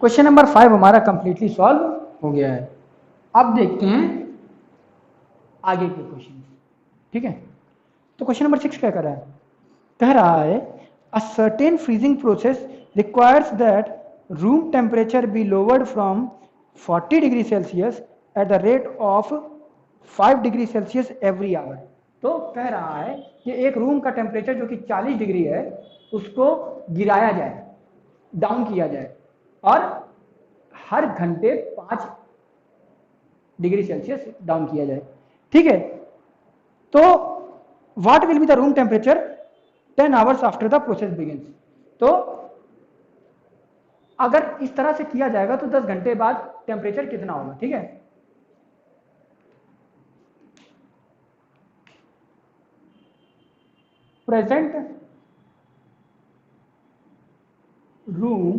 Question number 5 हमारा completely solve हो गया है। अब देखते हैं आगे के क्वेश्चन। ठीक है, तो क्वेश्चन नंबर 6 क्या कर रहा है? कह रहा है a certain freezing process requires that room temperature be lowered from 40 degree Celsius at the rate of 5 degree Celsius every hour. तो कह रहा है कि एक रूम का टेम्परेचर जो कि 40 डिग्री है उसको गिराया जाए, डाउन किया जाए, और हर घंटे 5 डिग्री सेल्सियस डाउन किया जाए। ठीक है, तो what will be the room temperature 10 hours after the process begins. तो अगर इस तरह से किया जाएगा तो 10 घंटे बाद टेम्परेचर कितना होगा? ठीक है, present room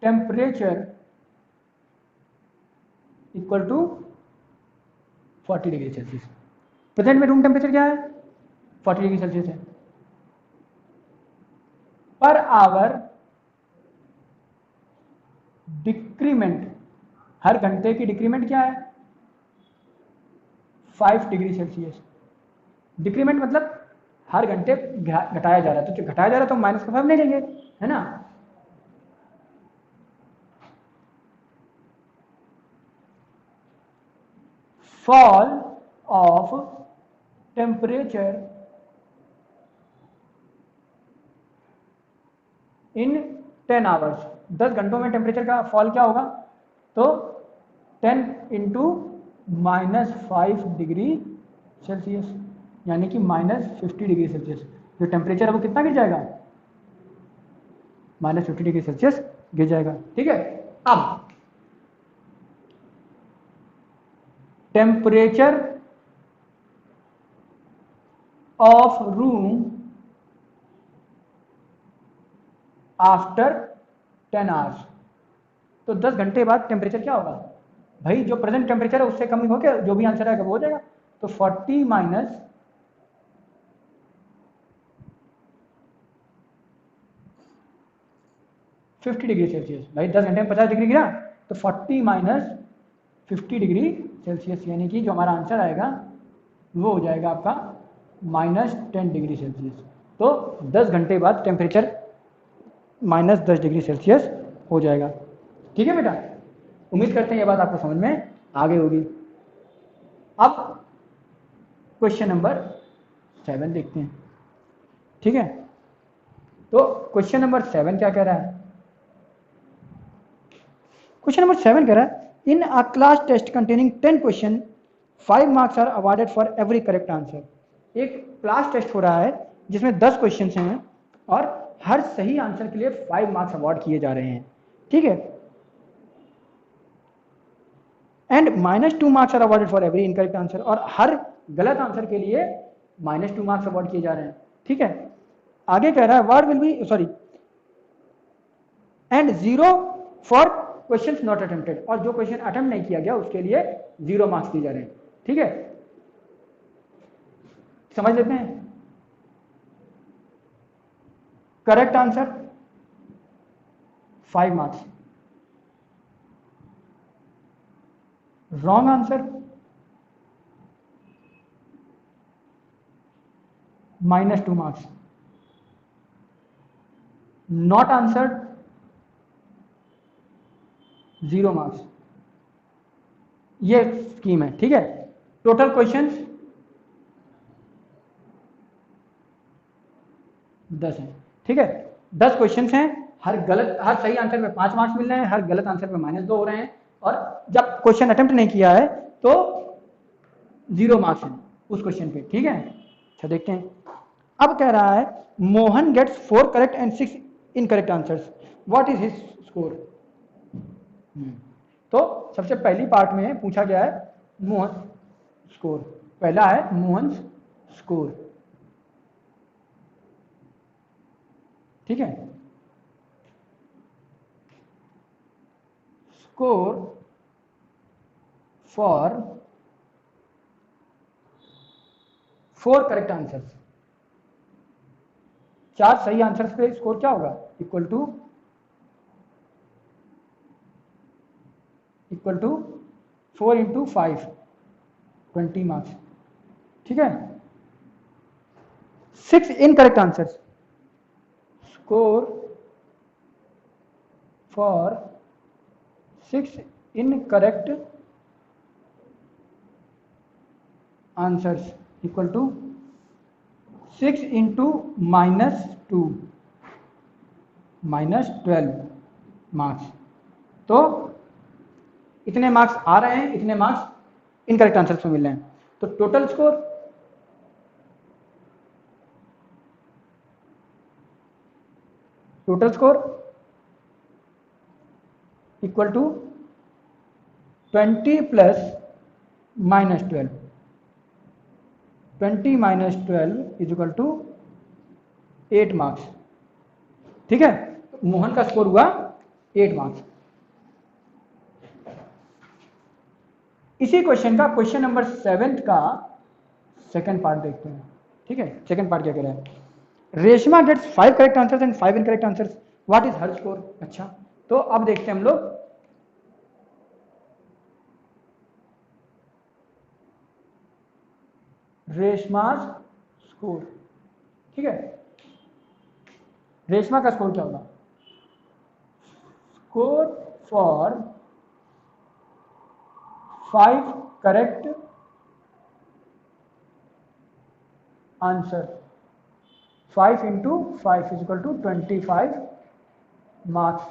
temperature equal to 40 degree Celsius. Present में रूम टेम्परेचर क्या है? 40 डिग्री सेल्सियस है। पर आवर डिक्रीमेंट, हर घंटे की डिक्रीमेंट क्या है? 5 डिग्री सेल्सियस। डिक्रीमेंट मतलब हर घंटे घटाया जा रहा है, तो जो घटाया जा रहा है तो माइनस का 5 नहीं लेंगे, है ना। Fall of temperature in 10 hours, 10 घंटों में टेम्परेचर का फॉल क्या होगा? तो 10 इंटू -5 डिग्री सेल्सियस, यानी कि -50 डिग्री सेल्सियस। जो टेम्परेचर है वो कितना गिर जाएगा? -50 डिग्री सेल्सियस गिर जाएगा। ठीक है, अब temperature of room after 10 hours, तो 10 घंटे बाद टेम्परेचर क्या होगा? भाई जो प्रेजेंट टेम्परेचर है उससे कम हो के जो भी आंसर आएगा वो हो जाएगा। तो 40 माइनस 50 डिग्री सेल्सियस, भाई 10 घंटे में 50 डिग्री गिरा, तो 40 माइनस 50 डिग्री सेल्सियस, यानी कि जो हमारा आंसर आएगा वो हो जाएगा आपका -10 डिग्री सेल्सियस। तो 10 घंटे बाद टेम्परेचर -10 डिग्री सेल्सियस हो जाएगा। ठीक है बेटा, उम्मीद करते हैं ये बात आपको समझ में आ गई होगी। अब क्वेश्चन नंबर 7 देखते हैं। ठीक है, तो क्वेश्चन नंबर 7 क्या कह रहा है? क्वेश्चन नंबर 7 कह रहा है in a class test containing 10 question 5 marks are awarded for every correct answer. एक क्लास टेस्ट हो रहा है जिसमें 10 क्वेश्चन हैं और हर सही आंसर के लिए 5 मार्क्स अवार्ड किए जा रहे हैं। ठीक है, and -2 marks are awarded for every incorrect answer, और हर गलत आंसर के लिए -2 मार्क्स अवार्ड किए जा रहे हैं। ठीक है, आगे कह रहा है word will be sorry and 0 for questions not attempted, और जो क्वेश्चन अटेम्प्ट नहीं किया गया उसके लिए 0 मार्क्स दिए जा रहे हैं। ठीक है, समझ लेते हैं। Correct answer 5 marks, wrong answer -2 marks, not answered 0 marks. ये स्कीम है। ठीक है, टोटल क्वेश्चंस 10 हैं। ठीक है, 10 क्वेश्चंस हैं, हर सही आंसर में 5 मार्क्स मिल रहे हैं, हर गलत आंसर में -2 हो रहे हैं, और जब क्वेश्चन अटेम्प्ट नहीं किया है तो 0 मार्क्स हैं उस क्वेश्चन पे। ठीक है, अच्छा देखते हैं। अब कह रहा है Mohan gets 4 correct and 6 incorrect answers, what is his score. तो सबसे पहली पार्ट में पूछा गया है मोहन स्कोर, पहला है मोहन स्कोर। ठीक है, स्कोर फॉर 4 करेक्ट आंसर्स। 4 सही आंसर्स पे स्कोर क्या होगा, इक्वल टू 4 इंटू 5, 20 मार्क्स। ठीक है। 6 incorrect answers, score for 6 incorrect answers equal to 6 into -2, -12 marks. तो इतने मार्क्स आ रहे हैं, इतने मार्क्स इनकरेक्ट आंसर्स में मिल रहे हैं। तो total score equal to 20 plus -12, 20 minus 12 is equal to 8 marks. ठीक है, मोहन का स्कोर हुआ 8 मार्क्स। इसी क्वेश्चन का क्वेश्चन नंबर 7 का सेकंड पार्ट देखते हैं। ठीक है, सेकंड पार्ट क्या कह रहा है, Reshma gets 5 correct answers and 5 incorrect answers, what is her score. अच्छा, तो अब देखते हैं हम लोग रेशमास स्कोर। ठीक है, रेशमा का स्कोर क्या होगा, score for 5 correct answer, 5 into 5 is equal to 25 marks.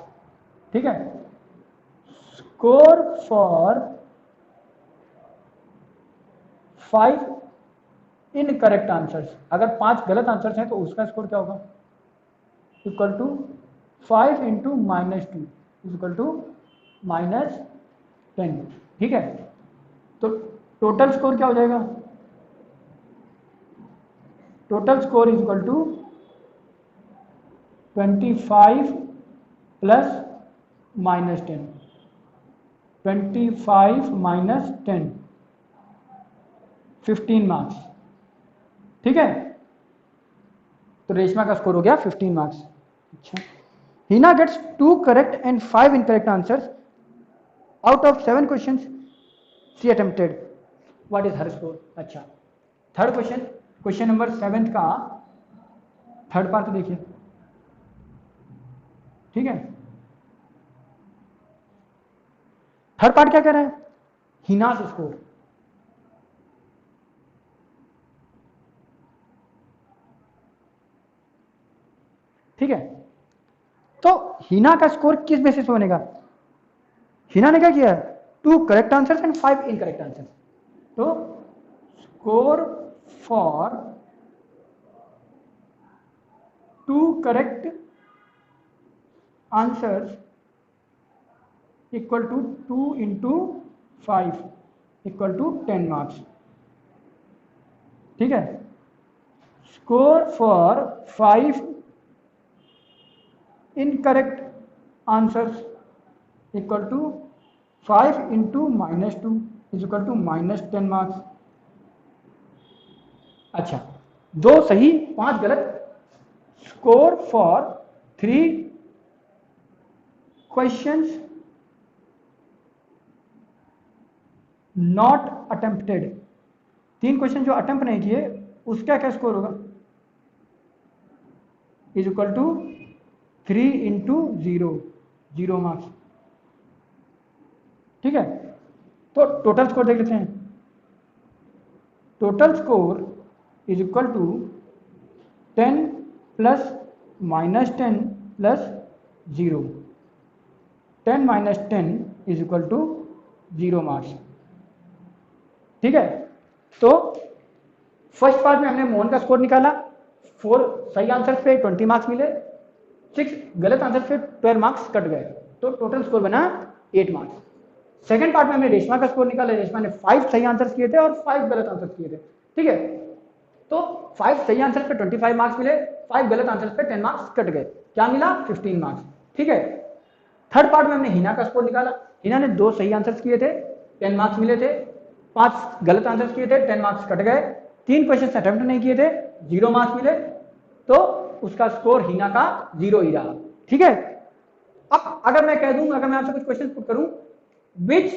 ठीक है, स्कोर फॉर 5 इनकरेक्ट आंसर्स, अगर 5 गलत आंसर्स हैं तो उसका स्कोर क्या होगा, equal to 5 into -2 is equal to -10। ठीक है, तो टोटल स्कोर क्या हो जाएगा, total score is equal to 25 plus -10, 25 minus 10, 15 marks. ठीक है, तो रेशमा का स्कोर हो गया 15 मार्क्स। अच्छा, Hina gets 2 correct and 5 incorrect answers out of 7 questions she attempted, what is her score. अच्छा, थर्ड क्वेश्चन, क्वेश्चन नंबर 7 का थर्ड पार्ट देखिए। ठीक है, थर्ड पार्ट क्या कह रहा है, हिनास स्कोर। ठीक है, तो हिना का स्कोर किस बेसिस पे बनेगा, हिना ने क्या किया, 2 correct answers and 5 incorrect answers, तो score for 2 correct answers equal to 2 into 5 equal to 10 marks. ठीक है, score for 5 incorrect answers equal to 5 into -2 is equal to -10 marks. अच्छा, 2 सही 5 गलत, score for 3 questions not attempted, 3 question जो attempt नहीं किए उसका क्या स्कोर होगा, is equal to 3 into 0 marks. ठीक है, तो टोटल स्कोर देख लेते हैं, total score is equal to 10 plus -10 plus 0, 10 minus 10 is equal to 0 marks. ठीक है, तो फर्स्ट पार्ट में हमने मोहन का स्कोर निकाला, 4 सही आंसर पे 20 मार्क्स मिले, 6 गलत आंसर पे 12 मार्क्स कट गए, तो टोटल स्कोर बना 8 मार्क्स। सेकंड पार्ट में हमने रेशमा का स्कोर निकाला, रेशमा ने 5 सही आंसर किए थे और 5 गलत आंसर किए थे। ठीक है, तो 5 सही आंसर पे 25 मार्क्स मिले, 5 गलत आंसर पे 10 मार्क्स कट गए, क्या मिला 15 मार्क्स। ठीक है, थर्ड पार्ट में हमने हिना का स्कोर निकाला, हिना ने 2 सही आंसर किए थे, 10 मार्क्स मिले थे, 5 गलत आंसर किए थे, 10 मार्क्स कट गए, 3 क्वेश्चन अटेम्प्ट नहीं किए थे, 0 मार्क्स मिले, तो उसका स्कोर हिना का 0 ही रहा। ठीक है, अब अगर मैं कह दूं, अगर मैं आपसे कुछ क्वेश्चन पुट करूं, विच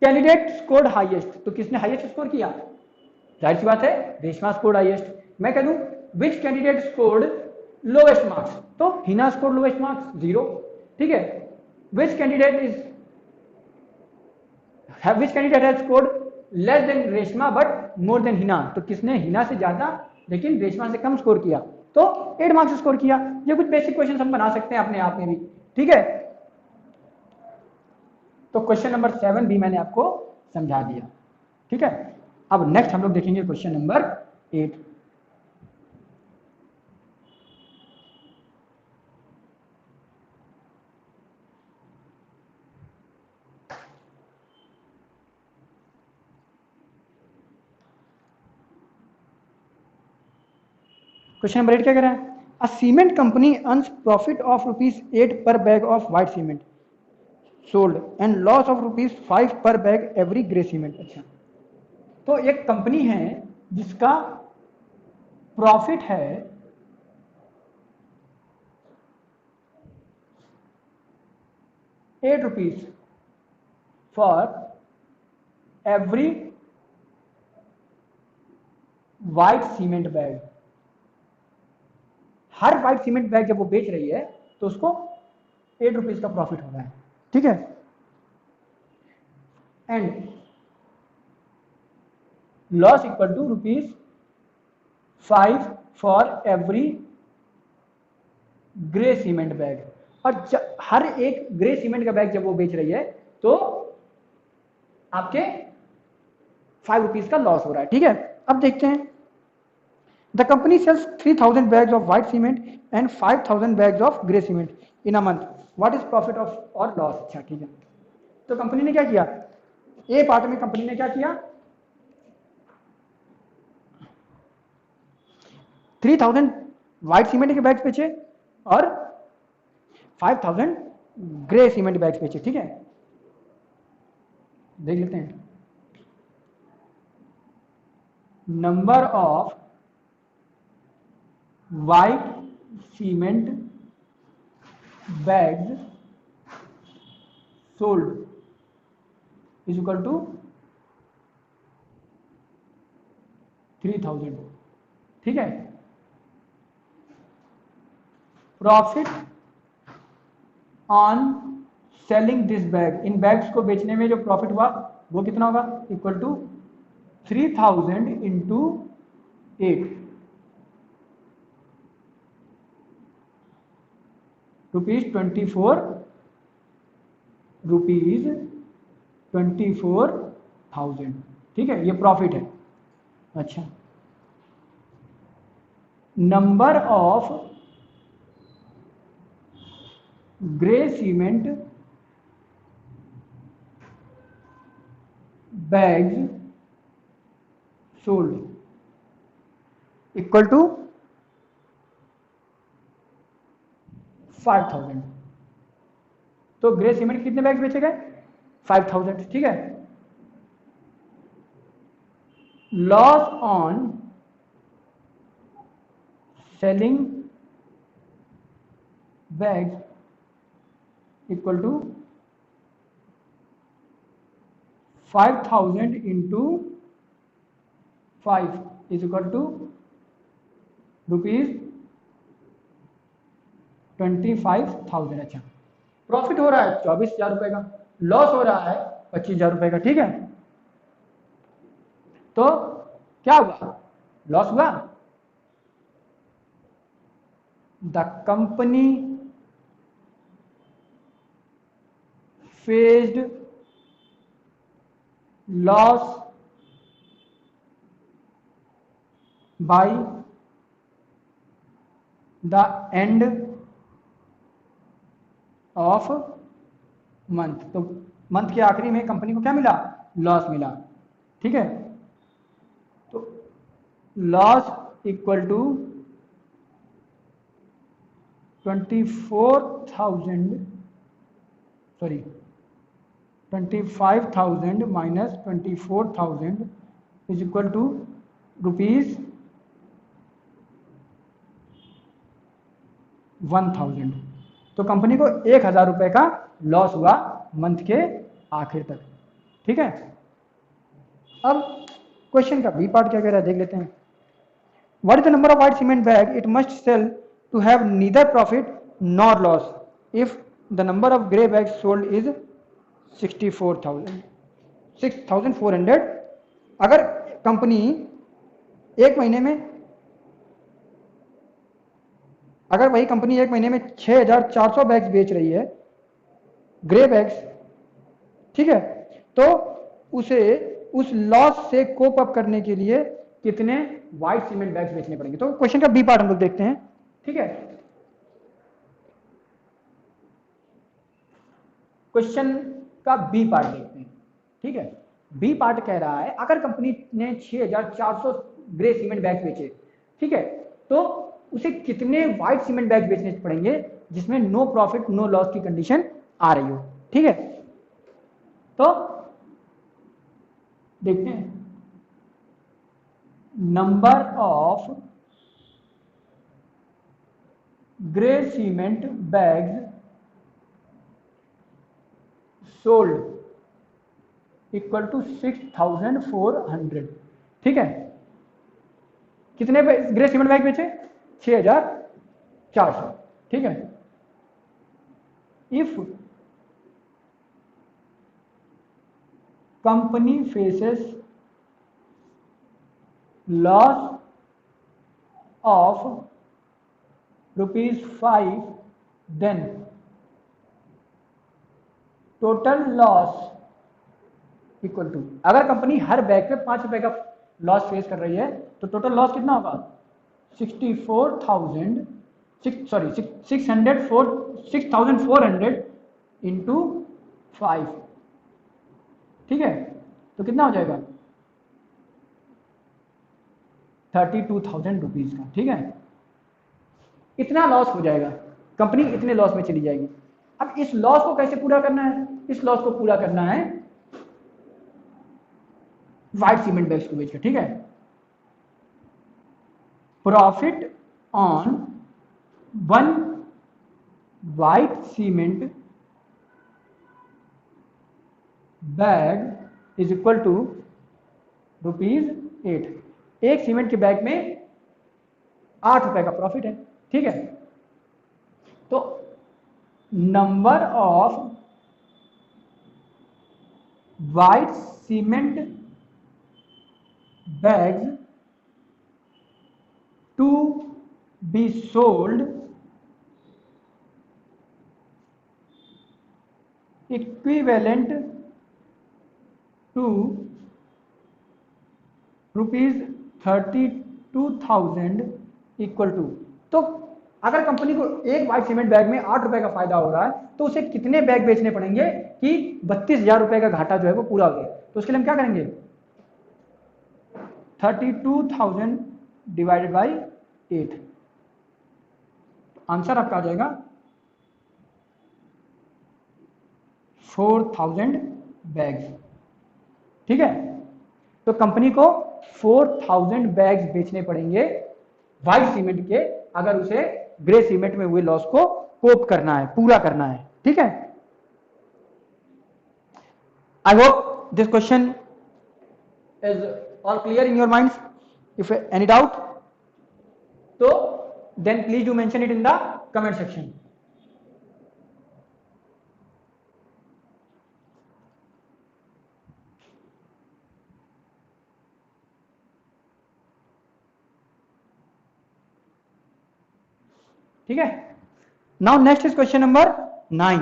कैंडिडेट स्कोर्ड हाईएस्ट, तो किसने हाईएस्ट स्कोर किया? जाहिर सी बात है रेशमा स्कोर्ड हाईएस्ट। मैं कह दूं which candidate scored lowest marks, तो हिना स्कोर्ड लोएस्ट मार्क्स 0। ठीक है, which candidate has scored less than Reshma but more than Hina, तो किसने हिना से ज्यादा लेकिन रेशमा से कम स्कोर किया, तो 8 मार्क्स स्कोर किया। ये कुछ बेसिक क्वेश्चन हम बना सकते हैं अपने आप में भी। ठीक है, तो क्वेश्चन नंबर 7 भी मैंने आपको समझा दिया। ठीक है, अब नेक्स्ट हम लोग देखेंगे क्वेश्चन नंबर 8। क्वेश्चन नंबर 8 क्या कह रहा है? A cement company earns profit of ₹8 per bag of white cement sold and loss of ₹5 per bag every grey cement. अच्छा, तो एक कंपनी है जिसका प्रॉफिट है ₹8 for every white cement bag. Her white cement bag जब वो बेच रही है तो उसको ₹8 का प्रॉफिट हो रहा है। ठीक है, and loss equal to ₹5 for every grey cement bag. और हर एक ग्रे सीमेंट का बैग जब वो बेच रही है तो आपके ₹5 का लॉस हो रहा है। ठीक है, अब देखते हैं, the company sells 3000 bags of white cement and 5000 bags of grey cement in a month, what is profit of और लॉस। अच्छा ठीक है, तो कंपनी ने क्या किया, ए पार्ट में कंपनी ने क्या किया, 3000 व्हाइट सीमेंट के बैग्स बेचे और 5000 ग्रे सीमेंट बैग्स बेचे। ठीक है, देख लेते हैं, number of white cement bags sold is equal to 3000। ठीक है, profit on selling this bag, इन बैग्स को बेचने में जो प्रॉफिट हुआ वो कितना होगा, इक्वल टू 3000 इंटू 8, ₹24,000। ठीक है, ये प्रॉफिट है। अच्छा, number of grey cement bags sold equal to 5000। तो ग्रे सीमेंट कितने बैग्स बेचे गए, 5000। ठीक है, loss on selling bags equal to 5000 into 5 is equal to ₹25,000। अच्छा, प्रॉफिट हो रहा है ₹24,000 का, लॉस हो रहा है ₹25,000 का। ठीक है, तो क्या हुआ, लॉस हुआ, the company faced loss by the end of month, तो मंथ के आखिरी में कंपनी को क्या मिला, लॉस मिला। ठीक है, तो loss equal to 25,000 minus 24,000 is equal to 1000, तो कंपनी को 1000 रुपए का लॉस हुआ मंथ के आखिर तक। ठीक है, अब क्वेश्चन का बी पार्ट क्या कह रहा है देख लेते हैं। What is the number of white cement bag it must sell to have neither profit nor loss if the number of grey bag sold is 6400। अगर कंपनी एक महीने में, अगर वही कंपनी एक महीने में 6400 बैग्स बेच रही है, ग्रे बैग्स, ठीक है, तो उसे उस लॉस से कोप अप करने के लिए कितने व्हाइट सीमेंट बैग्स बेचने पड़ेंगे। तो क्वेश्चन का बी पार्ट हम लोग देखते हैं। ठीक है, क्वेश्चन का बी पार्ट देखते हैं। ठीक है, बी पार्ट कह रहा है अगर कंपनी ने 6400 ग्रे सीमेंट बैग बेचे, ठीक है, तो उसे कितने व्हाइट सीमेंट बैग बेचने पड़ेंगे जिसमें नो प्रॉफिट नो लॉस की कंडीशन आ रही हो। ठीक है, तो देखते हैं number of grey cement bags sold equal to 6400। ठीक है, कितने ग्रे सीमेंट बैग बेचे? 6400। ठीक है, if company faces loss of ₹5, then total loss equal to, अगर कंपनी हर बैग पे 5 रुपए का लॉस फेस कर रही है तो टोटल लॉस कितना होगा? 6400 इंटू 5। ठीक है, तो कितना हो जाएगा? 32,000 रुपीज का। ठीक है, इतना लॉस हो जाएगा, कंपनी इतने लॉस में चली जाएगी। अब इस लॉस को कैसे पूरा करना है? इस लॉस को पूरा करना है व्हाइट सीमेंट बैग्स को बेचकर। ठीक है, profit on 1 white cement bag is equal to ₹8। एक सीमेंट के बैग में 8 रुपए का प्रॉफिट है। ठीक है, तो number of white cement bags to be sold equivalent to ₹32,000 equal to. तो अगर कंपनी को एक व्हाइट सीमेंट बैग में 8 रुपए का फायदा हो रहा है तो उसे कितने बैग बेचने पड़ेंगे कि 32,000 रुपए का घाटा जो है वो पूरा हो जाए। तो उसके लिए हम क्या करेंगे? 32,000 डिवाइडेड बाई 8, आंसर आपका आ जाएगा 4,000 बैग्स। ठीक है, तो कंपनी को 4,000 बैग्स बेचने पड़ेंगे व्हाइट सीमेंट के अगर उसे ग्रे सीमेंट में हुए लॉस को कोप करना है, पूरा करना है। ठीक है, I hope this question is all clear in your minds. If any doubt तो then please do mention it in the comment section. ठीक है, now next is question number 9।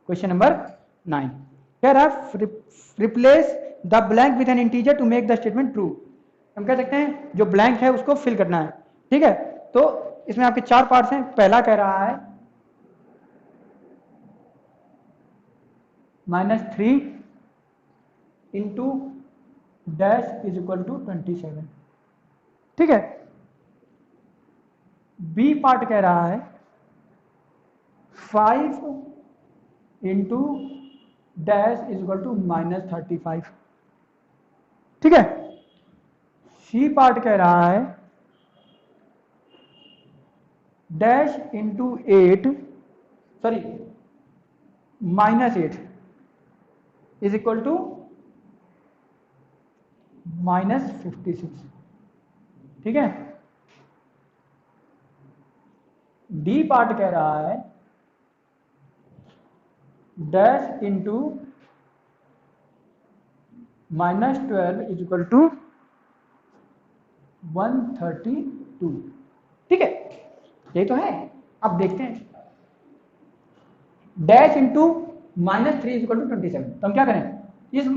Question number 9 कह रहा है replace the blank with an integer to make the statement true. हम कह सकते हैं जो ब्लैंक है उसको फिल करना है। ठीक है, तो इसमें आपके 4 पार्ट्स हैं। पहला कह रहा है -3 into dash is equal to 27। ठीक है, बी पार्ट कह रहा है 5 into dash is equal to -35। ठीक है, सी पार्ट कह रहा है dash into 8 sorry -8 is equal to -56। ठीक है, डी पार्ट कह रहा है dash into -12 is equal to 132। ठीक है, यही तो है। अब देखते हैं, dash into -3 is equal to 27। तो हम क्या करें, इस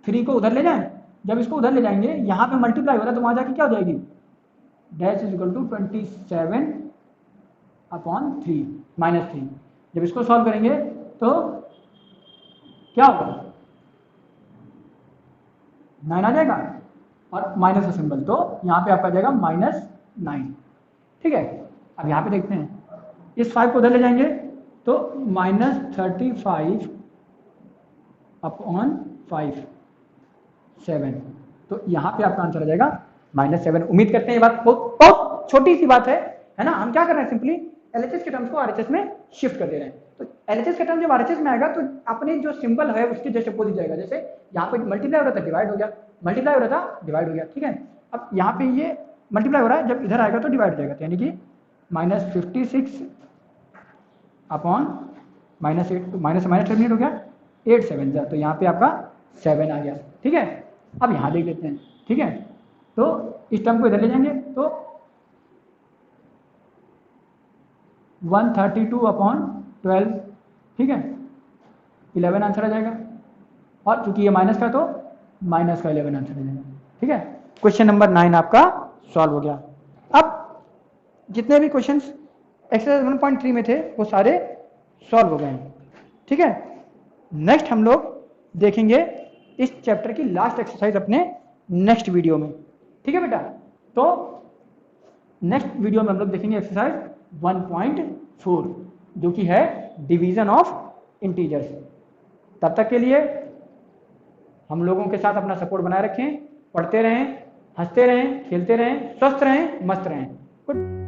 3 को उधर ले जाएं। जब इसको उधर ले जाएंगे, यहां पे मल्टीप्लाई हो रहा है तो वहां जाके क्या हो जाएगी, dash is equal to 27 upon 3 -3। जब इसको सॉल्व करेंगे तो क्या होगा, 9 आ जाएगा और माइनस का सिंबल, तो यहाँ पे आपका जाएगा -9। ठीक है, अब यहाँ पे देखते हैं, इस 5 को उधर ले जाएंगे तो -35 अपॉन 5 7। तो यहाँ पे आपका आंसर आ जाएगा -7। उम्मीद करते हैं ये बात बहुत बहुत छोटी सी बात है ना। हम क्या कर रहे हैं, सिंपली एलएचएस के टर्म्स को आरएचएस में शिफ्ट कर दे रहे हैं। तो एलएचएस का टर्म जब आरएचएस में आएगा तो अपने जो सिंबल है उसके जस्ट अपोजिट जाएगा। जैसे यहाँ पे मल्टीप्लाई हो रहा था डिवाइड हो गया, मल्टीप्लाई हो रहा था डिवाइड हो गया। ठीक है, अब यहाँ पे ये मल्टीप्लाई हो रहा है, जब इधर आएगा तो डिवाइड हो जाएगा, यानी कि -56 अपॉन -8 तो माइनस माइनस टर्मिनेट हो गया 8 7 जा, तो यहाँ पे आपका 7 आ गया। ठीक है, अब यहाँ देख लेते हैं। ठीक है, तो इस टर्म को इधर ले जाएंगे तो 132 अपॉन 12। ठीक है, 11 आंसर आ जाएगा, और चूंकि ये माइनस का तो माइनस का 11 आंसर आ जाएगा। ठीक है, क्वेश्चन नंबर 9 आपका सॉल्व हो गया। अब जितने भी क्वेश्चंस एक्सरसाइज 1.3 में थे वो सारे सॉल्व हो गए हैं। ठीक है, नेक्स्ट हम लोग देखेंगे इस चैप्टर की लास्ट एक्सरसाइज अपने नेक्स्ट वीडियो में। ठीक है बेटा, तो नेक्स्ट वीडियो में हम लोग देखेंगे एक्सरसाइज 1.4 जो कि है डिवीजन ऑफ इंटीजर्स। तब तक के लिए हम लोगों के साथ अपना सपोर्ट बनाए रखें, पढ़ते रहें, हंसते रहें, खेलते रहें, स्वस्थ रहें, मस्त रहें। गुड।